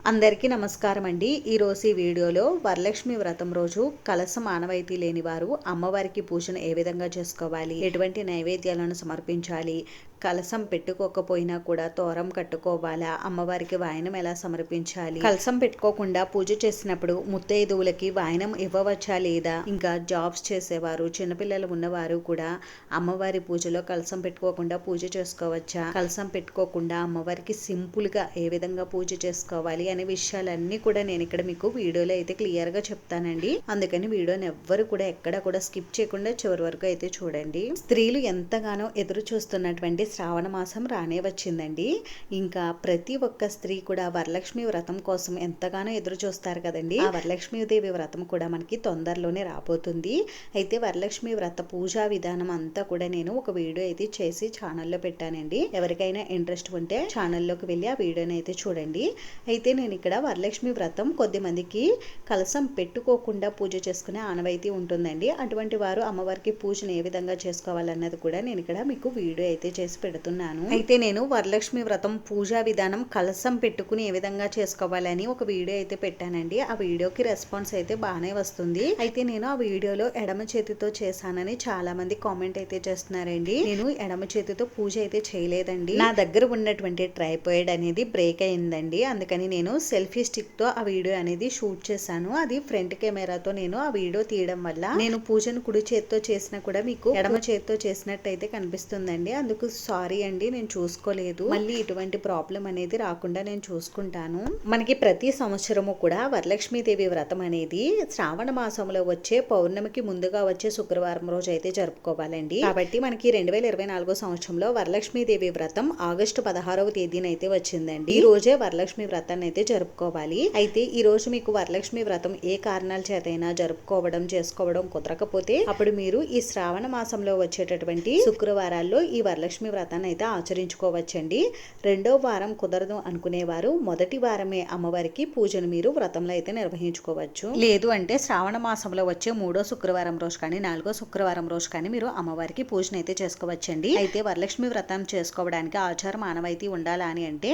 అందరికీ నమస్కారం అండి. ఈరోజు ఈ వీడియోలో వరలక్ష్మి వ్రతం రోజు కలశం ఆనవాయితీ లేని వారు అమ్మవారికి పూజను ఏ విధంగా చేసుకోవాలి, ఎటువంటి నైవేద్యాలను సమర్పించాలి, కలశం పెట్టుకోకపోయినా కూడా తోరం కట్టుకోవాలా, అమ్మవారికి వాయనం ఎలా సమర్పించాలి, కలశం పెట్టుకోకుండా పూజ చేసినప్పుడు ముత్తైదువులకి వాయనం ఇవ్వవచ్చా లేదా, ఇంకా జాబ్స్ చేసేవారు చిన్నపిల్లలు ఉన్నవారు కూడా అమ్మవారి పూజలో కలశం పెట్టుకోకుండా పూజ చేసుకోవచ్చా, కలశం పెట్టుకోకుండా అమ్మవారికి సింపుల్ గా ఏ విధంగా పూజ చేసుకోవాలి అనే విషయాలన్నీ కూడా నేను ఇక్కడ మీకు వీడియోలో అయితే క్లియర్ గా చెప్తానండి. అందుకని వీడియోని ఎవ్వరు కూడా ఎక్కడ కూడా స్కిప్ చేయకుండా చివరి వరకు అయితే చూడండి. స్త్రీలు ఎంతగానో ఎదురు చూస్తున్నటువంటి శ్రావణ మాసం రానే వచ్చిందండి. ఇంకా ప్రతి ఒక్క స్త్రీ కూడా వరలక్ష్మి వ్రతం కోసం ఎంతగానో ఎదురు చూస్తారు కదండి. ఆ వరలక్ష్మీదేవి వ్రతం కూడా మనకి తొందరలోనే రాబోతుంది. అయితే వరలక్ష్మి వ్రత పూజా విధానం అంతా కూడా నేను ఒక వీడియో అయితే చేసి ఛానల్లో పెట్టానండి. ఎవరికైనా ఇంట్రెస్ట్ ఉంటే ఛానల్లోకి వెళ్ళి ఆ వీడియోని అయితే చూడండి. అయితే నేను ఇక్కడ వరలక్ష్మి వ్రతం కొద్ది మందికి కలశం పెట్టుకోకుండా పూజ చేసుకునే ఆనవాయితీ ఉంటుందండి. అటువంటి వారు అమ్మవారికి పూజను ఏ విధంగా చేసుకోవాలన్నది కూడా నేను ఇక్కడ మీకు వీడియో అయితే చేసి పెడుతున్నాను. అయితే నేను వరలక్ష్మి వ్రతం పూజా విధానం కలశం పెట్టుకుని ఏ విధంగా చేసుకోవాలని ఒక వీడియో అయితే పెట్టానండి. ఆ వీడియోకి రెస్పాన్స్ అయితే బాగానే వస్తుంది. అయితే నేను ఆ వీడియోలో ఎడమ చేతితో చేశానని చాలా మంది కామెంట్ అయితే చేస్తున్నారండి. నేను ఎడమ చేతితో పూజ అయితే చేయలేదండి. నా దగ్గర ఉన్నటువంటి ట్రైపాడ్ అనేది బ్రేక్ అయిందండి. అందుకని నేను సెల్ఫీ స్టిక్ తో ఆ వీడియో అనేది షూట్ చేశాను. అది ఫ్రంట్ కెమెరాతో నేను ఆ వీడియో తీయడం వల్ల నేను పూజను కుడి చేతితో చేసినా కూడా మీకు ఎడమ చేతితో చేసినట్టయితే కనిపిస్తుందండి. అందుకు సారీ అండి, నేను చూసుకోలేదు. మళ్ళీ ఇటువంటి ప్రాబ్లం అనేది రాకుండా నేను చూసుకుంటాను. మనకి ప్రతి సంవత్సరము కూడా వరలక్ష్మీదేవి వ్రతం అనేది శ్రావణ మాసంలో వచ్చే పౌర్ణమికి ముందుగా వచ్చే శుక్రవారం రోజు అయితే జరుపుకోవాలండి. కాబట్టి మనకి 2024 సంవత్సరంలో వరలక్ష్మీదేవి వ్రతం ఆగస్టు 16వ తేదీన అయితే వచ్చిందండి. ఈ రోజే వరలక్ష్మి వ్రతాన్ని అయితే జరుపుకోవాలి. అయితే ఈ రోజు మీకు వరలక్ష్మి వ్రతం ఏ కారణాల చేతైనా చేసుకోవడం కుదరకపోతే అప్పుడు మీరు ఈ శ్రావణ మాసంలో వచ్చేటటువంటి శుక్రవారాల్లో ఈ వరలక్ష్మి వ్రతాన్ని అయితే ఆచరించుకోవచ్చండి. రెండో వారం కుదరదు అనుకునేవారు మొదటి వారమే అమ్మవారికి పూజను మీరు వ్రతంలో అయితే నిర్వహించుకోవచ్చు. లేదు అంటే శ్రావణ మాసంలో వచ్చే 3వ శుక్రవారం రోజు కానీ 4వ శుక్రవారం రోజు కానీ మీరు అమ్మవారికి పూజను అయితే చేసుకోవచ్చండి. అయితే వరలక్ష్మి వ్రతం చేసుకోవడానికి ఆచారం ఆనవాయితీ ఉండాలా అని అంటే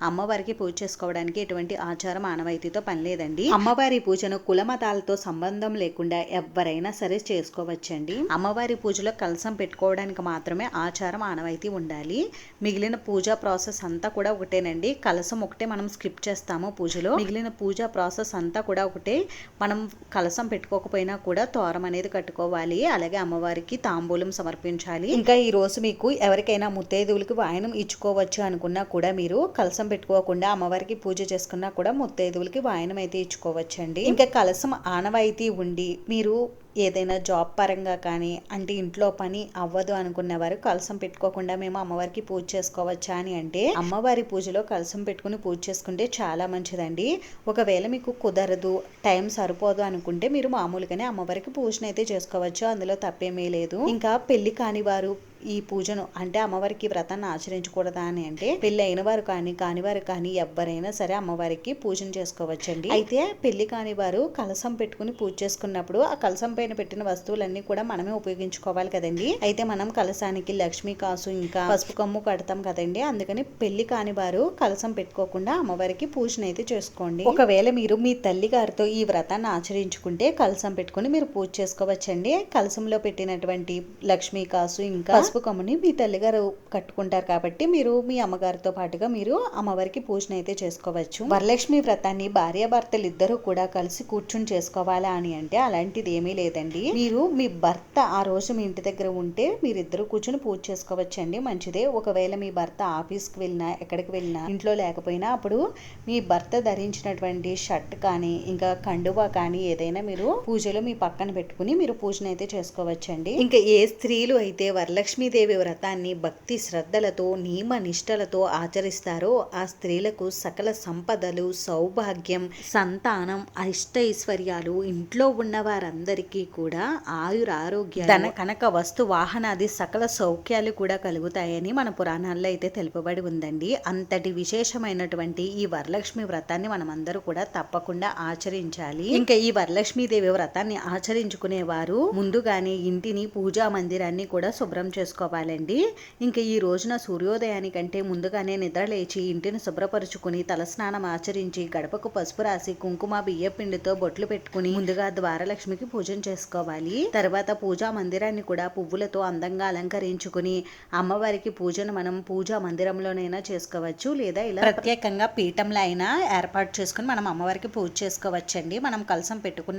అమ్మవారికి పూజ చేసుకోవడానికి ఎటువంటి ఆచారం ఆనవాయితీతో పని లేదండి. అమ్మవారి పూజను కుల మతాలతో సంబంధం లేకుండా ఎవరైనా సరే చేసుకోవచ్చండి. అమ్మవారి పూజలో కలశం పెట్టుకోవడానికి మాత్రమే ఆచారం ఆనవాయితీ ఉండాలి. మిగిలిన పూజా ప్రాసెస్ అంతా కూడా ఒకటేనండి. కలశం ఒకటే మనం స్కిప్ చేస్తాము పూజలో. మిగిలిన పూజా ప్రాసెస్ అంతా కూడా ఒకటే. మనం కలశం పెట్టుకోకపోయినా కూడా తోరం అనేది కట్టుకోవాలి. అలాగే అమ్మవారికి తాంబూలం సమర్పించాలి. ఇంకా ఈ రోజు మీకు ఎవరికైనా ముత్తైదువులకి వాయనం ఇచ్చుకోవచ్చు అనుకున్నా కూడా మీరు కలశం పెట్టుకోకుండా అమ్మవారికి పూజ చేసుకున్నా కూడా ముత్తైదువులకి వాయనం అయితే ఇచ్చుకోవచ్చండి. ఇంకా కలశం ఆనవాయితీ ఉండి మీరు ఏదైనా జాబ్ పరంగా కానీ అంటే ఇంట్లో పని అవ్వదు అనుకున్న వారు కలశం పెట్టుకోకుండా మేము అమ్మవారికి పూజ చేసుకోవచ్చా అని అంటే అమ్మవారి పూజలో కలశం పెట్టుకుని పూజ చేసుకుంటే చాలా మంచిదండి. ఒకవేళ మీకు కుదరదు, టైం సరిపోదు అనుకుంటే మీరు మామూలుగానే అమ్మవారికి పూజను అయితే చేసుకోవచ్చు. అందులో తప్పేమీ లేదు. ఇంకా పెళ్లి కాని వారు ఈ పూజను అంటే అమ్మవారికి వ్రతాన్ని ఆచరించకూడదా అని అంటే పెళ్లి అయిన వారు కానీ కానివారు కానీ ఎవరైనా సరే అమ్మవారికి పూజను చేసుకోవచ్చండి. అయితే పెళ్లి కాని వారు కలశం పెట్టుకుని పూజ చేసుకున్నప్పుడు ఆ కలశం పైన పెట్టిన వస్తువులన్నీ కూడా మనమే ఉపయోగించుకోవాలి కదండి. అయితే మనం కలశానికి లక్ష్మీ కాసు ఇంకా పసుపు కమ్ము కడతాం కదండి. అందుకని పెళ్లి కాని వారు కలశం పెట్టుకోకుండా అమ్మవారికి పూజను అయితే చేసుకోండి. ఒకవేళ మీరు మీ తల్లి గారితో ఈ వ్రతాన్ని ఆచరించుకుంటే కలశం పెట్టుకుని మీరు పూజ చేసుకోవచ్చండి. కలశంలో పెట్టినటువంటి లక్ష్మీ కాసు ఇంకా పసుపు కమ్ముని మీ తల్లిగారు కట్టుకుంటారు కాబట్టి మీరు మీ అమ్మగారితో పాటుగా మీరు అమ్మవారికి పూజను అయితే చేసుకోవచ్చు. వరలక్ష్మి వ్రతాన్ని భార్యాభర్తలు ఇద్దరు కూడా కలిసి కూర్చుని చేసుకోవాలా అని అంటే అలాంటిది ఏమీ లేదండి. మీరు మీ భర్త ఆ రోజు మీ ఇంటి దగ్గర ఉంటే మీరిద్దరు కూర్చుని పూజ చేసుకోవచ్చండి. మంచిదే. ఒకవేళ మీ భర్త ఆఫీస్కి వెళ్ళినా ఎక్కడికి వెళ్ళినా ఇంట్లో లేకపోయినా అప్పుడు మీ భర్త ధరించినటువంటి షర్ట్ కానీ ఇంకా కండువా కానీ ఏదైనా మీరు పూజలో మీ పక్కన పెట్టుకుని మీరు పూజను అయితే చేసుకోవచ్చండి. ఇంకా ఏ స్త్రీలు అయితే వరలక్ష్మీదేవి వ్రతాన్ని భక్తి శ్రద్ధలతో నియమ నిష్టలతో ఆచరిస్తారో ఆ స్త్రీలకు సకల సంపదలు, సౌభాగ్యం, సంతానం, అష్టైశ్వర్యాలు, ఇంట్లో ఉన్న వారందరికీ కూడా ఆయురారోగ్య, ధన కనక వస్తు వాహనాది సకల సౌఖ్యాలు కూడా కలుగుతాయని మన పురాణాల్లో అయితే తెలుపబడి ఉందండి. అంతటి విశేషమైనటువంటి ఈ వరలక్ష్మి వ్రతాన్ని మనమందరూ కూడా తప్పకుండా ఆచరించాలి. ఇంకా ఈ వరలక్ష్మీదేవి వ్రతాన్ని ఆచరించుకునే వారు ముందుగానే ఇంటిని పూజా మందిరాన్ని కూడా శుభ్రం చేసుకోవాలి. చేసుకోవాలండి. ఇంకా ఈ రోజున సూర్యోదయానికంటే ముందుగానే నిద్ర లేచి ఇంటిని శుభ్రపరుచుకుని తలస్నానం ఆచరించి గడపకు పసుపు రాసి కుంకుమ బియ్య పిండితో బొట్లు పెట్టుకుని ముందుగా ద్వారలక్ష్మికి పూజన చేసుకోవాలి. తర్వాత పూజా మందిరాన్ని కూడా పువ్వులతో అందంగా అలంకరించుకుని అమ్మవారికి పూజను మనం పూజా మందిరంలోనైనా చేసుకోవచ్చు, లేదా ఇలా ప్రత్యేకంగా పీఠంలో అయినా ఏర్పాటు చేసుకుని మనం అమ్మవారికి పూజ చేసుకోవచ్చండి. మనం కలసం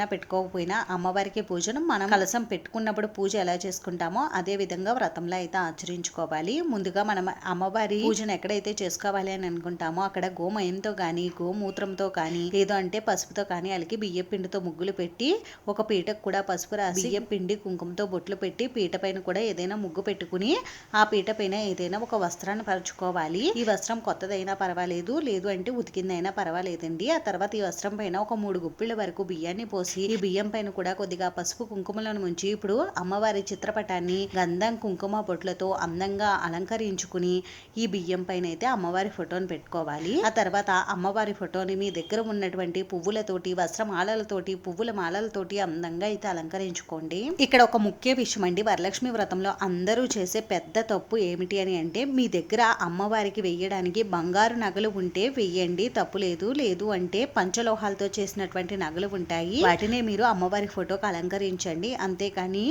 పెట్టుకోకపోయినా అమ్మవారికి పూజను మనం కలసం పెట్టుకున్నప్పుడు పూజ ఎలా చేసుకుంటామో అదే విధంగా వ్రతంలో అయితే ఆచరించుకోవాలి. ముందుగా మనం అమ్మవారి పూజను ఎక్కడైతే చేసుకోవాలి అని అనుకుంటామో అక్కడ గోమయంతో కానీ గోమూత్రంతో కానీ లేదు అంటే పసుపుతో కానీ అలికి బియ్య పిండితో ముగ్గులు పెట్టి ఒక పీటకు కూడా పసుపు రాసి బియ్య పిండి కుంకుమతో బొట్లు పెట్టి పీట పైన కూడా ఏదైనా ముగ్గు పెట్టుకుని ఆ పీట పైన ఏదైనా ఒక వస్త్రాన్ని పరుచుకోవాలి. ఈ వస్త్రం కొత్తదైనా పర్వాలేదు, లేదు అంటే ఉతికిందైనా పర్వాలేదండి. ఆ తర్వాత ఈ వస్త్రం పైన ఒక 3 గుప్పిళ్ళ వరకు బియ్యాన్ని పోసి ఈ బియ్యం పైన కూడా కొద్దిగా పసుపు కుంకుమలను ముంచి ఇప్పుడు అమ్మవారి చిత్రపటాన్ని గంధం కుంకుమ బొట్లతో అందంగా అలంకరించుకుని ఈ బియ్యం పైన అయితే అమ్మవారి ఫోటోని పెట్టుకోవాలి. ఆ తర్వాత అమ్మవారి ఫోటోని మీ దగ్గర ఉన్నటువంటి పువ్వులతోటి వస్త్రమాలలతోటి పువ్వుల మాలలతోటి అందంగా అయితే అలంకరించుకోండి. ఇక్కడ ఒక ముఖ్య విషయం అండి, వరలక్ష్మి వ్రతంలో అందరూ చేసే పెద్ద తప్పు ఏమిటి అని అంటే మీ దగ్గర అమ్మవారికి వెయ్యడానికి బంగారు నగలు ఉంటే వెయ్యండి, తప్పు లేదు. లేదు అంటే పంచలోహాలతో చేసినటువంటి నగలు ఉంటాయి, వాటినే మీరు అమ్మవారి ఫోటోకి అలంకరించండి. అంతేకాని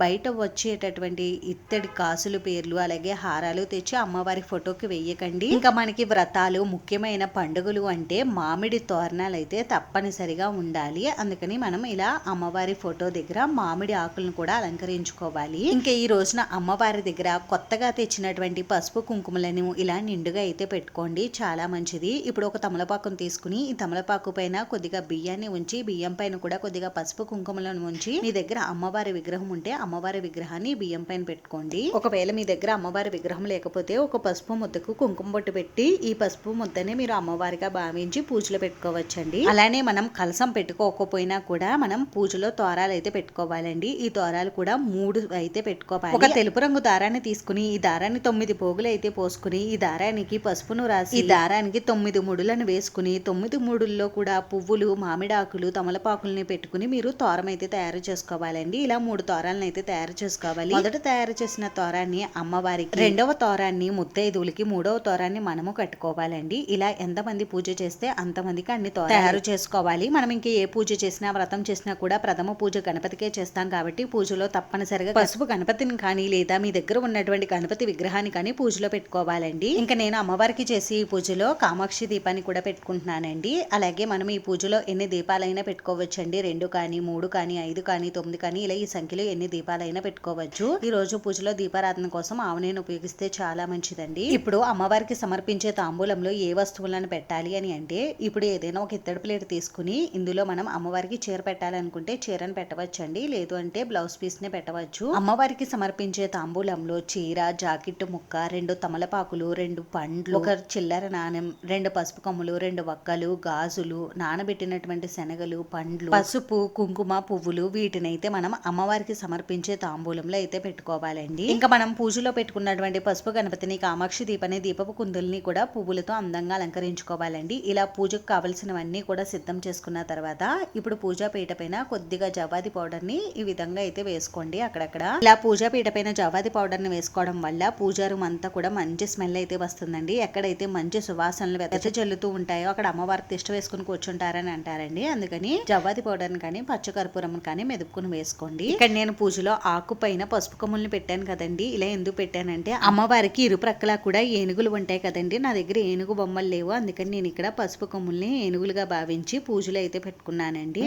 బయట వచ్చేటటువంటి ఇత్తడి కాసులు పేర్లు అలాగే హారాలు తెచ్చి అమ్మవారి ఫోటోకి వెయ్యకండి. ఇంకా మనకి వ్రతాలు ముఖ్యమైన పండుగలు అంటే మామిడి తోరణాలు అయితే తప్పనిసరిగా ఉండాలి. అందుకని మనం ఇలా అమ్మవారి ఫోటో దగ్గర మామిడి ఆకులను కూడా అలంకరించుకోవాలి. ఇంకా ఈ రోజున అమ్మవారి దగ్గర కొత్తగా తెచ్చినటువంటి పసుపు కుంకుమలను ఇలా నిండుగా అయితే పెట్టుకోండి, చాలా మంచిది. ఇప్పుడు ఒక తమలపాకును తీసుకుని ఈ తమలపాకు పైన కొద్దిగా బియ్యాన్ని ఉంచి బియ్యం పైన కూడా కొద్దిగా పసుపు కుంకుమలను ఉంచి మీ దగ్గర అమ్మవారి విగ్రహం ఉంటే అమ్మవారి విగ్రహాన్ని బియ్యం పైన పెట్టుకోండి. ఒకవేళ మీ దగ్గర అమ్మవారి విగ్రహం లేకపోతే ఒక పసుపు ముద్దకు కుంకుమ బొట్టు పెట్టి ఈ పసుపు ముద్దని మీరు అమ్మవారిగా భావించి పూజలో పెట్టుకోవచ్చండి. అలానే మనం కలసం పెట్టుకోకపోయినా కూడా మనం పూజలో తోరాలు అయితే పెట్టుకోవాలండి. ఈ తోరాలు కూడా 3 అయితే పెట్టుకోవాలి. ఒక తెలుపు రంగు దారాన్ని తీసుకుని ఈ దారాన్ని 9 పోగులు అయితే పోసుకుని ఈ దారానికి పసుపును రాసి ఈ దారానికి 9 ముడులను వేసుకుని 9 ముడుల్లో కూడా పువ్వులు మామిడాకులు తమలపాకుల్ని పెట్టుకుని మీరు తోరం అయితే తయారు చేసుకోవాలండి. ఇలా 3 తోరాలను అయితే తయారు చేసుకోవాలి. మొదట తయారు చేసిన తోరాన్ని అమ్మవారికి, రెండవ తోరాన్ని ముత్తైదువులకి, మూడవ తోరాన్ని మనము కట్టుకోవాలండి. ఇలా ఎంతమంది పూజ చేస్తే అంతమందికి అన్ని తోరాలు తయారు చేసుకోవాలి. మనం ఇంకా ఏ పూజ చేసినా వ్రతం చేసినా కూడా ప్రథమ పూజ గణపతికే చేస్తాం కాబట్టి పూజలో తప్పనిసరిగా పసుపు గణపతిని కానీ లేదా మీ దగ్గర ఉన్నటువంటి గణపతి విగ్రహాన్ని కానీ పూజలో పెట్టుకోవాలండి. ఇంకా నేను అమ్మవారికి చేసి ఈ పూజలో కామాక్షి దీపాన్ని కూడా పెట్టుకుంటున్నానండి. అలాగే మనం ఈ పూజలో ఎన్ని దీపాలైనా పెట్టుకోవచ్చండి, 2 కానీ 3 కానీ 5 కానీ 9 కానీ ఇలా ఈ సంఖ్యలో ఎన్ని దీపాలైనా పెట్టుకోవచ్చు. ఈ రోజు పూజలో దీపారాధన కోసం ఆవునేను ఉపయోగిస్తే చాలా మంచిదండి. ఇప్పుడు అమ్మవారికి సమర్పించే తాంబూలంలో ఏ వస్తువులను పెట్టాలి అని అంటే ఇప్పుడు ఏదైనా ఒక ఇత్తడి ప్లేట్ తీసుకుని ఇందులో మనం అమ్మవారికి చీర పెట్టాలనుకుంటే చీరను పెట్టవచ్చండి, లేదు అంటే బ్లౌజ్ పీస్ ని పెట్టవచ్చు. అమ్మవారికి సమర్పించే తాంబూలంలో చీర, జాకెట్ ముక్క, 2 తమలపాకులు, 2 పండ్లు, ఒక చిల్లర నాణెం, 2 పసుపు కొమ్ములు, 2 వక్కలు, గాజులు, నానబెట్టినటువంటి శనగలు, పండ్లు, పసుపు, కుంకుమ, పువ్వులు వీటినైతే మనం అమ్మవారికి సమర్పించే తాంబూలంలో అయితే పెట్టుకోవాలండి. ఇంకా మనం పూజలో పెట్టుకున్నటువంటి పసుపు గణపతిని, కామాక్షి దీపాన్ని, దీపపు కుందుల్ని కూడా పువ్వులతో అందంగా అలంకరించుకోవాలండి. ఇలా పూజకు కావలసినవన్నీ కూడా సిద్ధం చేసుకున్న తర్వాత ఇప్పుడు పూజా పీట పైన కొద్దిగా జవ్వాది పౌడర్ ని ఈ విధంగా అయితే వేసుకోండి. అక్కడక్కడ ఇలా పూజా పీట పైన జవ్వాది పౌడర్ ని వేసుకోవడం వల్ల పూజా రూమ్ అంతా కూడా మంచి స్మెల్ అయితే వస్తుందండి. ఎక్కడైతే మంచి సువాసనలు వెదజల్లుతూ ఉంటాయో అక్కడ అమ్మవారికి తిష్ట వేసుకుని కూర్చుంటారని అంటారండి. అందుకని జవ్వాది పౌడర్ ని కానీ పచ్చకర్పూరం కానీ మెదుపుకుని వేసుకోండి. ఇక్కడ నేను పూజలో ఆకు పైన పసుపు కొమ్ముల్ని పెట్టాను కదండి. ఇలా ఎందుకు పెట్టానంటే అమ్మవారికి ఇరుప్రక్కలా కూడా ఏనుగులు ఉంటాయి కదండి, నా దగ్గర ఏనుగు బొమ్మలు లేవు, అందుకని నేను ఇక్కడ పసుపు కొమ్ముల్ని ఏనుగులుగా భావించి పూజలు అయితే పెట్టుకున్నానండి.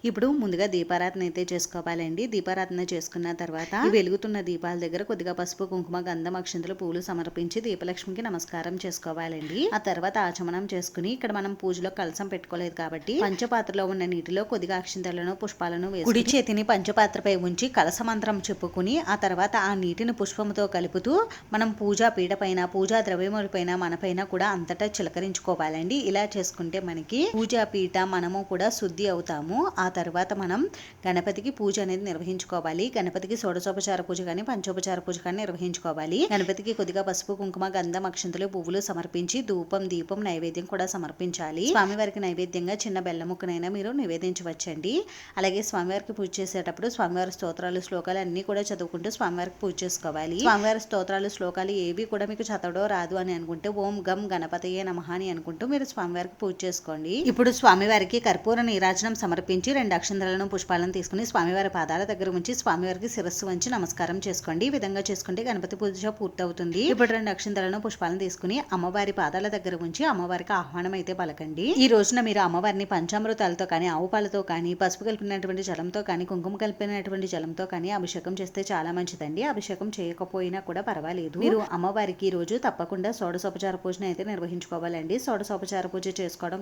ఇప్పుడు ముందుగా దీపారాధన అయితే చేసుకోవాలండి. దీపారాధన చేసుకున్న తర్వాత వెలుగుతున్న దీపాల దగ్గర కొద్దిగా పసుపు కుంకుమ గంధం అక్షంతలు పూలు సమర్పించి దీపలక్ష్మికి నమస్కారం చేసుకోవాలండి. ఆ తర్వాత ఆచమనం చేసుకుని ఇక్కడ మనం పూజలో కలసం పెట్టుకోలేదు కాబట్టి పంచపాత్రలో ఉన్న నీటిలో కొద్దిగా అక్షింతలను పుష్పాలను వేసి కుడి చేతిని పంచపాత్రపై ఉంచి కలస మంత్రం చెప్పుకుని ఆ తర్వాత ఆ నీటిని పుష్పముతో కలుపుతూ మనం పూజా పీట పైన పూజా ద్రవ్యముల పైన మన పైన కూడా అంతటా చిలకరించుకోవాలండి. ఇలా చేసుకుంటే మనకి పూజా పీట మనము కూడా శుద్ధి అవుతాము. ఆ తర్వాత మనం గణపతికి పూజ అనేది నిర్వహించుకోవాలి. గణపతికి షోడశోపచార పూజ కానీ పంచోపచార పూజ కానీ నిర్వహించుకోవాలి. గణపతికి కొద్దిగా పసుపు కుంకుమ గంధం అక్షంతలు పువ్వులు సమర్పించి ధూపం దీపం నైవేద్యం కూడా సమర్పించాలి. స్వామివారికి నైవేద్యంగా చిన్న బెల్లం ముక్కనైనా మీరు నివేదించవచ్చండి. అలాగే స్వామివారికి పూజ చేసేటప్పుడు స్వామివారి స్తోత్రాలు శ్లోకాలు అన్ని కూడా చదువుకుంటూ స్వామివారికి పూజ పూజ చేసుకోవాలి. స్వామివారి స్తోత్రాలు శ్లోకాలు ఏవి కూడా మీకు చదవడం రాదు అని అనుకుంటే ఓం గం గణపతయే నమః అని అనుకుంటూ మీరు స్వామివారికి పూజ చేసుకోండి. ఇప్పుడు స్వామివారికి కర్పూర నీరాజనం సమర్పించి 2 అక్షంతలను పుష్పాలను తీసుకుని స్వామివారి పాదాల దగ్గర ఉంచి స్వామివారికి శిరస్సు వంచి నమస్కారం చేసుకోండి. ఈ విధంగా చేసుకుంటే గణపతి పూజ పూర్తవుతుంది. ఇప్పుడు 2 అక్షంతలను పుష్పాలను తీసుకుని అమ్మవారి పాదాల దగ్గర ఉంచి అమ్మవారికి ఆహ్వానం అయితే పలకండి. ఈ రోజున మీరు అమ్మవారిని పంచామృతాలతో కానీ ఆవు పాలతో కానీ పసుపు కలిపినటువంటి జలంతో కానీ కుంకుమ కలిపినటువంటి జలంతో కానీ అభిషేకం చేస్తే చాలా మంచిదండి. అభిషేకం చేయకపోయినా కూడా పర్వాలేదు. మీరు అమ్మవారికి ఈ రోజు తప్పకుండా షోడశోపచార పూజను అయితే నిర్వహించుకోవాలండి. షోడశోపచార పూజ చేసుకోవడం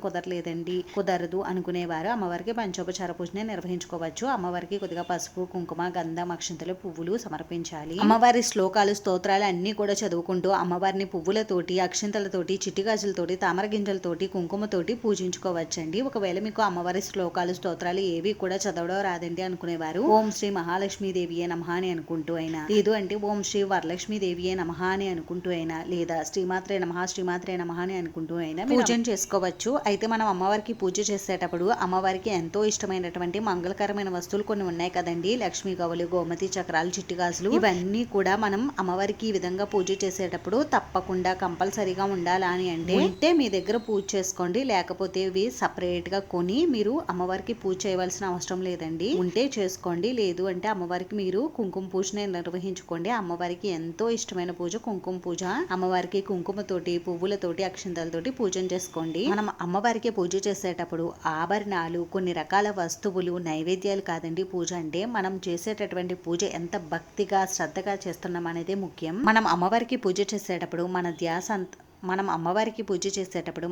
కుదరదు అనుకునేవారు అమ్మవారికి పంచోపచార పూజనే నిర్వహించుకోవచ్చు. అమ్మవారికి కొద్దిగా పసుపు కుంకుమ గంధం అక్షంతలు పువ్వులు సమర్పించాలి. అమ్మవారి శ్లోకాలు స్తోత్రాలు అన్ని కూడా చదువుకుంటూ అమ్మవారిని పువ్వులతోటి అక్షంతలతోటి చిట్టిగాజులతోటి తామర గింజలతోటి కుంకుమతోటి పూజించుకోవచ్చండి. ఒకవేళ మీకు అమ్మవారి శ్లోకాలు స్తోత్రాలు ఏవి కూడా చదవడం రాదండి అనుకునేవారు ఓం శ్రీ మహాలక్ష్మీదేవియే నమః అని అనుకుంటూ అయినా, లేదు అంటే ఓం శ్రీ వరలక్ష్మీదేవియే నమః అని అనుకుంటూ అయినా, లేదా శ్రీమాత్రే నమః అని అనుకుంటూ అయినా పూజన చేసుకోవచ్చు. అయితే మనం అమ్మవారికి పూజ చేసేటప్పుడు అమ్మవారికి ఎంతో ఇష్టమైనటువంటి మంగళకరమైన వస్తువులు కొన్ని ఉన్నాయి కదండి. లక్ష్మీ గవ్వలు, గోమతి చక్రాలు, చిట్టిగాజులు, ఇవన్నీ కూడా మనం అమ్మవారికి ఈ విధంగా పూజ చేసేటప్పుడు తప్పకుండా కంపల్సరీగా ఉండాలా అని అంటే మీ దగ్గర పూజ చేసుకోండి. లేకపోతే ఇవి సపరేట్ గా కొని మీరు అమ్మవారికి పూజ చేయవలసిన అవసరం లేదండి. ఉంటే చేసుకోండి, లేదు అంటే అమ్మవారికి మీరు కుంకుమ పూజని నిర్వహించుకోండి. అమ్మవారికి ఎంతో ఇష్టమైన పూజ కుంకుమ పూజ. అమ్మవారికి కుంకుమతోటి పువ్వులతోటి అక్షంతలతోటి పూజన చేసుకోండి. మనం అమ్మవారికి పూజ చేసేటప్పుడు ఆభరణాలు, కొన్ని రకాల వస్తువులు, నైవేద్యాలు కాదండి పూజ అంటే. మనం చేసేటటువంటి పూజ ఎంత భక్తిగా శ్రద్ధగా చేస్తున్నాం అనేది ముఖ్యం. మనం అమ్మవారికి పూజ చేసేటప్పుడు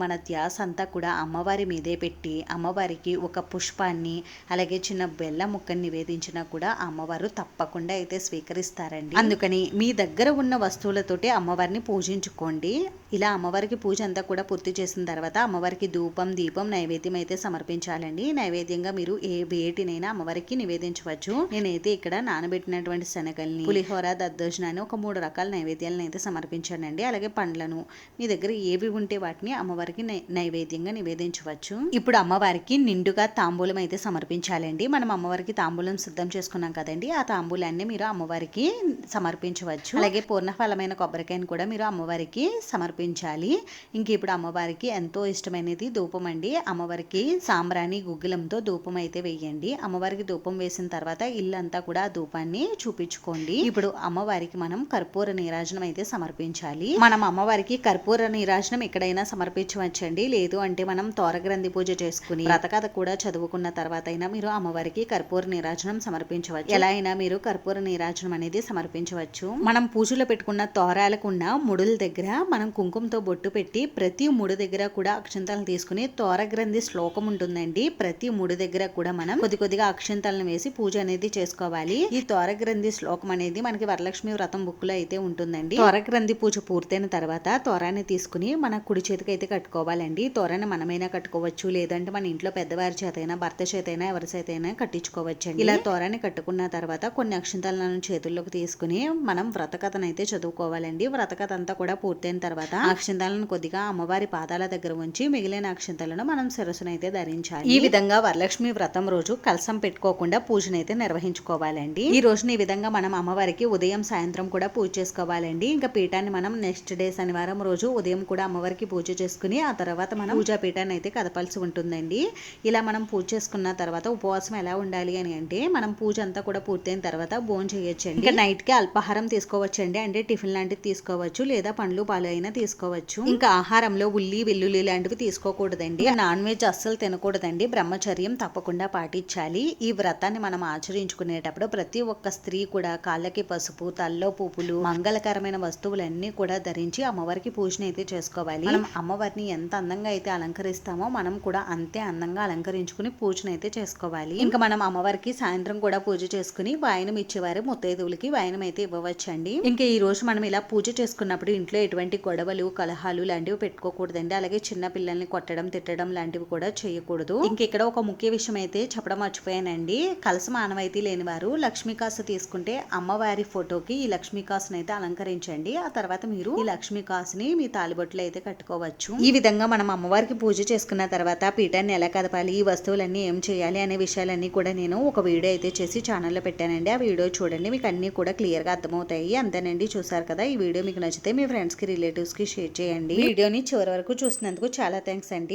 మన ధ్యాస అంతా కూడా అమ్మవారి మీదే పెట్టి అమ్మవారికి ఒక పుష్పాన్ని అలాగే చిన్న బెల్లం ముక్కని నివేదించినా కూడా అమ్మవారు తప్పకుండా అయితే స్వీకరిస్తారండి. అందుకని మీ దగ్గర ఉన్న వస్తువులతోటి అమ్మవారిని పూజించుకోండి. ఇలా అమ్మవారికి పూజ అంతా కూడా పూర్తి చేసిన తర్వాత అమ్మవారికి ధూపం దీపం నైవేద్యం అయితే సమర్పించాలండి. నైవేద్యంగా మీరు వేటినైనా అమ్మవారికి నివేదించవచ్చు. నేనైతే ఇక్కడ నానబెట్టినటువంటి శనగల్ని, పులిహోర, దద్దోజనాన్ని ఒక 3 రకాల నైవేద్యాలను అయితే సమర్పించానండి. అలాగే పండ్లను మీ దగ్గర ఏవి ఉంటే వాటిని అమ్మవారికి నైవేద్యంగా నివేదించవచ్చు. ఇప్పుడు అమ్మవారికి నిండుగా తాంబూలం అయితే సమర్పించాలండి. మనం అమ్మవారికి తాంబూలం సిద్ధం చేసుకున్నాం కదండి. ఆ తాంబూలాన్ని మీరు అమ్మవారికి సమర్పించవచ్చు. అలాగే పూర్ణఫలమైన కొబ్బరికాయను కూడా మీరు అమ్మవారికి సమర్పించాలి. ఇంక ఇప్పుడు అమ్మవారికి ఎంతో ఇష్టమైనది ధూపం అండి. అమ్మవారికి సాంబ్రాణి గుగ్గిలంతో ధూపం అయితే వేయండి. అమ్మవారికి ధూపం వేసిన తర్వాత ఇల్లంతా కూడా ఆ ధూపాన్ని చూపించుకోండి. ఇప్పుడు అమ్మవారికి మనం కర్పూర నీరాజనం అయితే సమర్పించాలి. మనం అమ్మవారికి కర్పూర నీరాజనం ఎక్కడైనా సమర్పించవచ్చండి. లేదు అంటే మనం తోరగ్రంథి పూజ చేసుకుని వ్రతకథ కూడా చదువుకున్న తర్వాత అయినా మీరు అమ్మవారికి కర్పూర నీరాజనం సమర్పించవచ్చు. ఎలా అయినా మీరు కర్పూర నీరాజనం అనేది సమర్పించవచ్చు. మనం పూజలో పెట్టుకున్న తోరాలకున్న ముడుల దగ్గర మనం కుంకుమతో బొట్టు పెట్టి ప్రతి ముడి దగ్గర కూడా అక్షంతలను తీసుకుని తోరగ్రంథి శ్లోకం ఉంటుందండి. ప్రతి ముడి దగ్గర కూడా మనం కొద్దిగా అక్షంతలను వేసి పూజ అనేది చేసుకోవాలి. ఈ తోరగ్రంథి శ్లోకం అనేది మనకి వరలక్ష్మి వ్రతం బుక్ లో అయితే ఉంటుందండి. తోరగ్రంథి పూజ పూర్తయిన తర్వాత తోరాన్ని తీసుకుని మన కుడి చేతికి అయితే కట్టుకోవాలండి. తోరాన్ని మనమైనా కట్టుకోవచ్చు, లేదంటే మన ఇంట్లో పెద్దవారి చేతైనా భర్త చేతైనా ఎవరి చేతైనా కట్టించుకోవచ్చండి. ఇలా తోరాన్ని కట్టుకున్న తర్వాత కొన్ని అక్షంతలను చేతుల్లోకి తీసుకుని మనం వ్రతకథను అయితే చదువుకోవాలండి. వ్రతకథ అంతా కూడా పూర్తయిన తర్వాత అక్షంతలను కొద్దిగా అమ్మవారి పాదాల దగ్గర ఉంచి మిగిలిన అక్షంతలను మనం శిరస్సునైతే ధరించాలి. ఈ విధంగా వరలక్ష్మి వ్రతం రోజు కలసం పెట్టుకోకుండా పూజనైతే నిర్వహించుకోవాలండి. ఈ రోజున ఈ విధంగా మనం అమ్మవారికి ఉదయం సాయంత్రం కూడా పూజ చేసుకోవాలండి. ఇంకా పీఠాన్ని మనం నెక్స్ట్ డే శనివారం రోజు ఉదయం కూడా అమ్మవారికి పూజ చేసుకుని ఆ తర్వాత మనం పూజా పీఠాన్ని అయితే కదపాల్సి ఉంటుందండి. ఇలా మనం పూజ చేసుకున్న తర్వాత ఉపవాసం ఎలా ఉండాలి అని అంటే మనం పూజ అంతా కూడా పూర్తయిన తర్వాత భోజనం చేయొచ్చండి. ఇంకా నైట్ కి అల్పాహారం తీసుకోవచ్చండి. అంటే టిఫిన్ లాంటివి తీసుకోవచ్చు, లేదా పండ్లు పాలు అయినా తీసుకోవచ్చు. ఇంకా ఆహారంలో ఉల్లి వెల్లుల్లి లాంటివి తీసుకోకూడదండి. నాన్ వెజ్ అస్సలు తినకూడదండి. బ్రహ్మచర్యం తప్పకుండా పాటించాలి. ఈ వ్రతాన్ని మనం ఆచరించుకునేటప్పుడు ప్రతి ఒక్క స్త్రీ కూడా కాళ్ళకి పసుపు, తల్లో పువ్వులు, మంగళకరమైన వస్తువులన్నీ కూడా ధరించి అమ్మవారికి పూజను అయితే చేసుకోవాలి. మనం అమ్మవారిని ఎంత అందంగా అయితే అలంకరిస్తామో మనం కూడా అంతే అందంగా అలంకరించుకుని పూజను అయితే చేసుకోవాలి. ఇంకా మనం అమ్మవారికి సాయంత్రం కూడా పూజ చేసుకుని వాయనం ఇచ్చేవారు ముత్తైదువులకి వాయనం అయితే ఇవ్వవచ్చండి. ఇంకా ఈ రోజు మనం ఇలా పూజ చేసుకున్నప్పుడు ఇంట్లో ఎటువంటి గొడవలు గొడవలు కలహాలు లాంటివి పెట్టుకోకూడదండి. అలాగే చిన్న పిల్లల్ని కొట్టడం తిట్టడం లాంటివి కూడా చేయకూడదు. ఇంకెక్కడ ఒక ముఖ్య విషయం అయితే చెప్పడం మర్చిపోయానండి. కలసం ఆనవాయితీ లేని వారు లక్ష్మీ కాసు తీసుకుంటే అమ్మవారి ఫోటోకి ఈ లక్ష్మీ కాసుని అయితే అలంకరించండి. ఆ తర్వాత మీరు ఈ లక్ష్మీ కాసుని మీ తాలిబొట్లు అయితే కట్టుకోవచ్చు. ఈ విధంగా మనం అమ్మవారికి పూజ చేసుకున్న తర్వాత పీఠాన్ని ఎలా కదపాలి, ఈ వస్తువులన్నీ ఏం చేయాలి అనే విషయాలన్నీ కూడా నేను ఒక వీడియో అయితే చేసి ఛానల్లో పెట్టానండి. ఆ వీడియో చూడండి, మీకు అన్ని కూడా క్లియర్ గా అర్థమవుతాయి. అంతేనండి, చూసారు కదా. ఈ వీడియో మీకు నచ్చితే మీ ఫ్రెండ్స్ కి రిలేటివ్స్ కి షేర్ చేయండి. వీడియోని చివరి వరకు చూసినందుకు చాలా థ్యాంక్స్ అండి.